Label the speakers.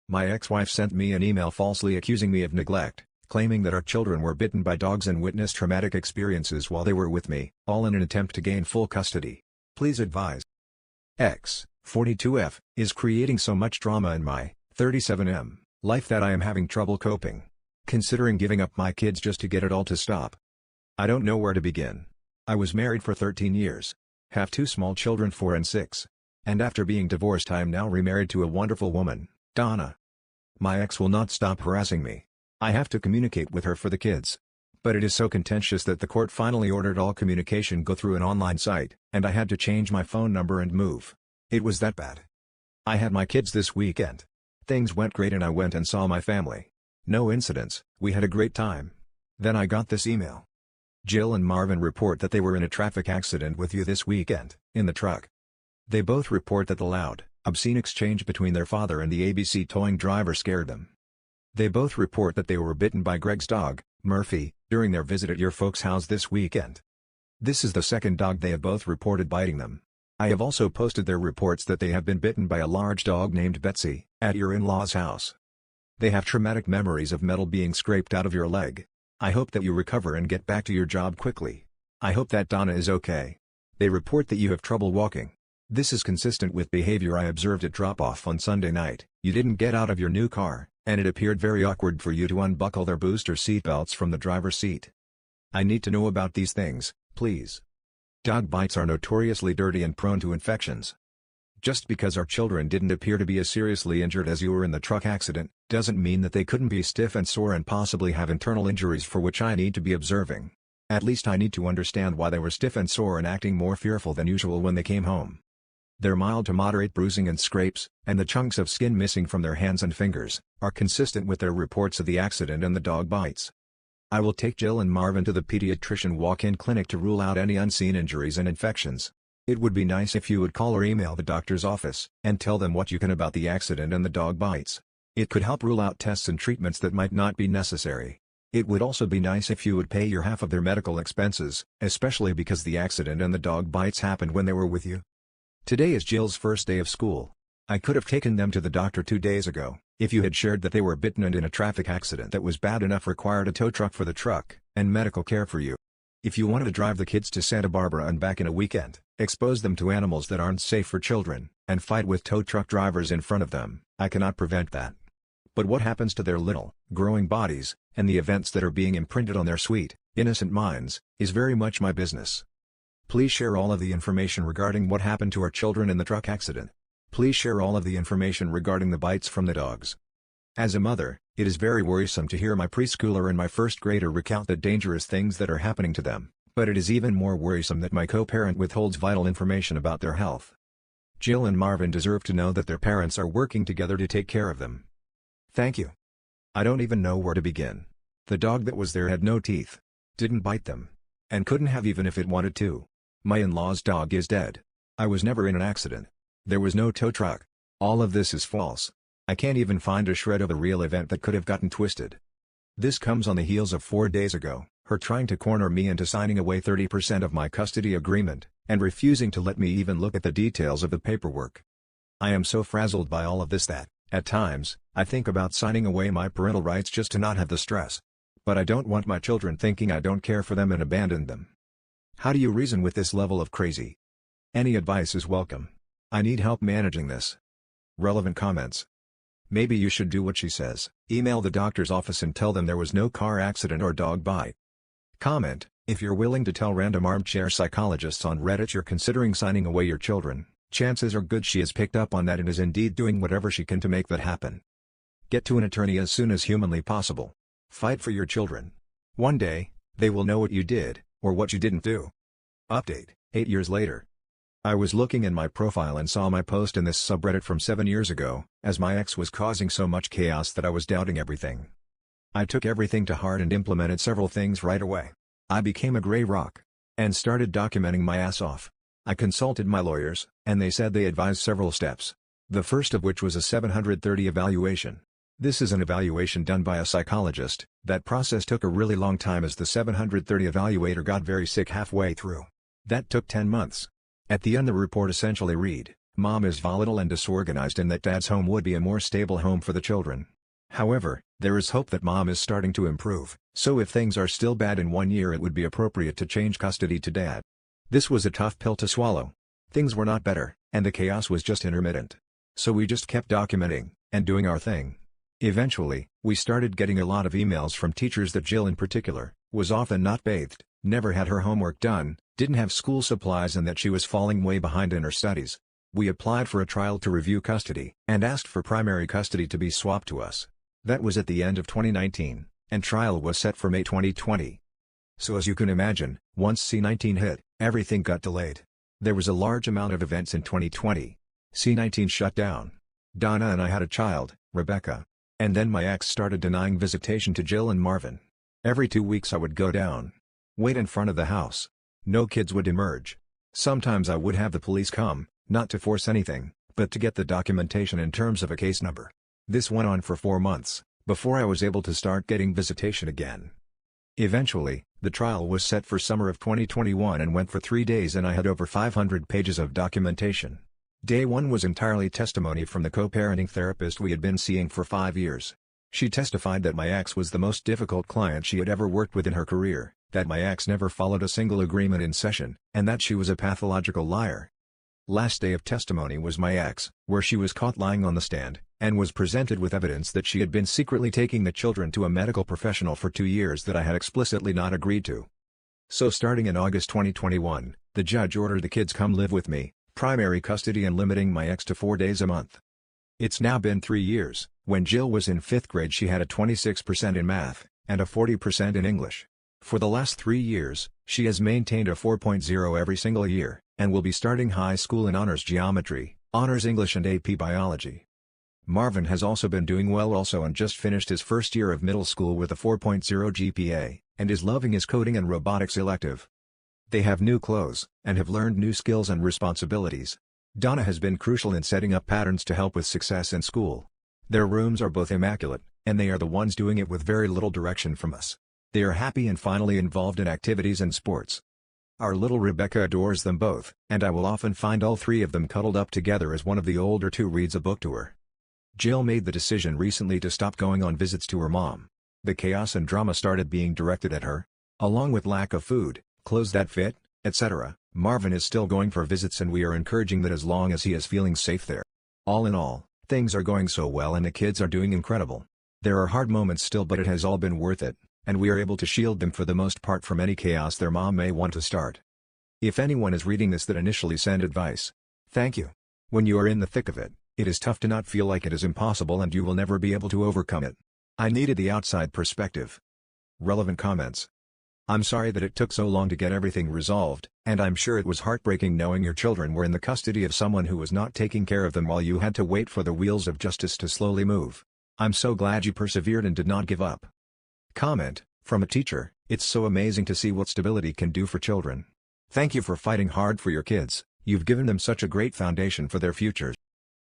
Speaker 1: My ex-wife sent me an email falsely accusing me of neglect, claiming that our children were bitten by dogs and witnessed traumatic experiences while they were with me, all in an attempt to gain full custody. Please advise. X, 42F, is creating so much drama in my 37M life that I am having trouble coping. Considering giving up my kids just to get it all to stop. I don't know where to begin. I was married for 13 years. Have 2 small children, 4 and 6. And after being divorced I am now remarried to a wonderful woman, Donna. My ex will not stop harassing me. I have to communicate with her for the kids. But it is so contentious that the court finally ordered all communication go through an online site, and I had to change my phone number and move. It was that bad. I had my kids this weekend. Things went great and I went and saw my family. No incidents, we had a great time. Then I got this email. Jill and Marvin report that they were in a traffic accident with you this weekend, in the truck. They both report that the loud, obscene exchange between their father and the ABC towing driver scared them. They both report that they were bitten by Greg's dog, Murphy, during their visit at your folks' house this weekend. This is the second dog they have both reported biting them. I have also posted their reports that they have been bitten by a large dog named Betsy, at your in-laws' house. They have traumatic memories of metal being scraped out of your leg. I hope that you recover and get back to your job quickly. I hope that Donna is okay. They report that you have trouble walking. This is consistent with behavior I observed at drop-off on Sunday night. You didn't get out of your new car, and it appeared very awkward for you to unbuckle their booster seatbelts from the driver's seat. I need to know about these things, please. Dog bites are notoriously dirty and prone to infections. Just because our children didn't appear to be as seriously injured as you were in the truck accident, doesn't mean that they couldn't be stiff and sore and possibly have internal injuries for which I need to be observing. At least I need to understand why they were stiff and sore and acting more fearful than usual when they came home. Their mild to moderate bruising and scrapes, and the chunks of skin missing from their hands and fingers, are consistent with their reports of the accident and the dog bites. I will take Jill and Marvin to the pediatrician walk-in clinic to rule out any unseen injuries and infections. It would be nice if you would call or email the doctor's office, and tell them what you can about the accident and the dog bites. It could help rule out tests and treatments that might not be necessary. It would also be nice if you would pay your half of their medical expenses, especially because the accident and the dog bites happened when they were with you. Today is Jill's first day of school. I could have taken them to the doctor 2 days ago, if you had shared that they were bitten and in a traffic accident that was bad enough required a tow truck for the truck, and medical care for you. If you wanted to drive the kids to Santa Barbara and back in a weekend, expose them to animals that aren't safe for children, and fight with tow truck drivers in front of them, I cannot prevent that. But what happens to their little, growing bodies, and the events that are being imprinted on their sweet, innocent minds, is very much my business. Please share all of the information regarding what happened to our children in the truck accident. Please share all of the information regarding the bites from the dogs. As a mother, it is very worrisome to hear my preschooler and my first grader recount the dangerous things that are happening to them, but it is even more worrisome that my co-parent withholds vital information about their health. Jill and Marvin deserve to know that their parents are working together to take care of them. Thank you. I don't even know where to begin. The dog that was there had no teeth, didn't bite them, and couldn't have even if it wanted to. My in-law's dog is dead. I was never in an accident. There was no tow truck. All of this is false. I can't even find a shred of a real event that could have gotten twisted. This comes on the heels of 4 days ago, her trying to corner me into signing away 30% of my custody agreement, and refusing to let me even look at the details of the paperwork. I am so frazzled by all of this that, at times, I think about signing away my parental rights just to not have the stress. But I don't want my children thinking I don't care for them and abandon them. How do you reason with this level of crazy? Any advice is welcome. I need help managing this. Relevant comments. Maybe you should do what she says. Email the doctor's office and tell them there was no car accident or dog bite. Comment, if you're willing to tell random armchair psychologists on Reddit you're considering signing away your children, chances are good she has picked up on that and is indeed doing whatever she can to make that happen. Get to an attorney as soon as humanly possible. Fight for your children. One day, they will know what you did, or what you didn't do. Update, 8 years later. I was looking in my profile and saw my post in this subreddit from 7 years ago, as my ex was causing so much chaos that I was doubting everything. I took everything to heart and implemented several things right away. I became a gray rock, and started documenting my ass off. I consulted my lawyers, and they said they advised several steps. The first of which was a 730 evaluation. This is an evaluation done by a psychologist. That process took a really long time as the 730 evaluator got very sick halfway through. That took 10 months. At the end the report essentially read, Mom is volatile and disorganized and that Dad's home would be a more stable home for the children. However, there is hope that Mom is starting to improve, so if things are still bad in 1 year it would be appropriate to change custody to Dad. This was a tough pill to swallow. Things were not better, and the chaos was just intermittent. So we just kept documenting, and doing our thing. Eventually, we started getting a lot of emails from teachers that Jill in particular, was often not bathed, never had her homework done, didn't have school supplies and that she was falling way behind in her studies. We applied for a trial to review custody, and asked for primary custody to be swapped to us. That was at the end of 2019, and trial was set for May 2020. So as you can imagine, once C-19 hit, everything got delayed. There was a large amount of events in 2020. C-19 shut down. Donna and I had a child, Rebecca. And then my ex started denying visitation to Jill and Marvin. Every 2 weeks I would go down. Wait in front of the house. No kids would emerge. Sometimes I would have the police come, not to force anything, but to get the documentation in terms of a case number. This went on for 4 months, before I was able to start getting visitation again. Eventually, the trial was set for summer of 2021 and went for 3 days and I had over 500 pages of documentation. Day 1 was entirely testimony from the co-parenting therapist we had been seeing for 5 years. She testified that my ex was the most difficult client she had ever worked with in her career, that my ex never followed a single agreement in session, and that she was a pathological liar. Last day of testimony was my ex, where she was caught lying on the stand, and was presented with evidence that she had been secretly taking the children to a medical professional for 2 years that I had explicitly not agreed to. So starting in August 2021, the judge ordered the kids come live with me, primary custody and limiting my ex to 4 days a month. It's now been 3 years. When Jill was in 5th grade she had a 26% in math, and a 40% in English. For the last 3 years, she has maintained a 4.0 every single year, and will be starting high school in honors geometry, honors English and AP biology. Marvin has also been doing well and just finished his first year of middle school with a 4.0 GPA, and is loving his coding and robotics elective. They have new clothes, and have learned new skills and responsibilities. Donna has been crucial in setting up patterns to help with success in school. Their rooms are both immaculate, and they are the ones doing it with very little direction from us. They are happy and finally involved in activities and sports. Our little Rebecca adores them both, and I will often find all 3 of them cuddled up together as one of the older 2 reads a book to her. Jill made the decision recently to stop going on visits to her mom. The chaos and drama started being directed at her. Along with lack of food, clothes that fit, etc., Marvin is still going for visits and we are encouraging that as long as he is feeling safe there. All in all, things are going so well and the kids are doing incredible. There are hard moments still but it has all been worth it, and we are able to shield them for the most part from any chaos their mom may want to start. If anyone is reading this that initially sent advice, thank you. When you are in the thick of it, it is tough to not feel like it is impossible and you will never be able to overcome it. I needed the outside perspective. Relevant comments. I'm sorry that it took so long to get everything resolved, and I'm sure it was heartbreaking knowing your children were in the custody of someone who was not taking care of them while you had to wait for the wheels of justice to slowly move. I'm so glad you persevered and did not give up. Comment, from a teacher, it's so amazing to see what stability can do for children. Thank you for fighting hard for your kids, you've given them such a great foundation for their futures.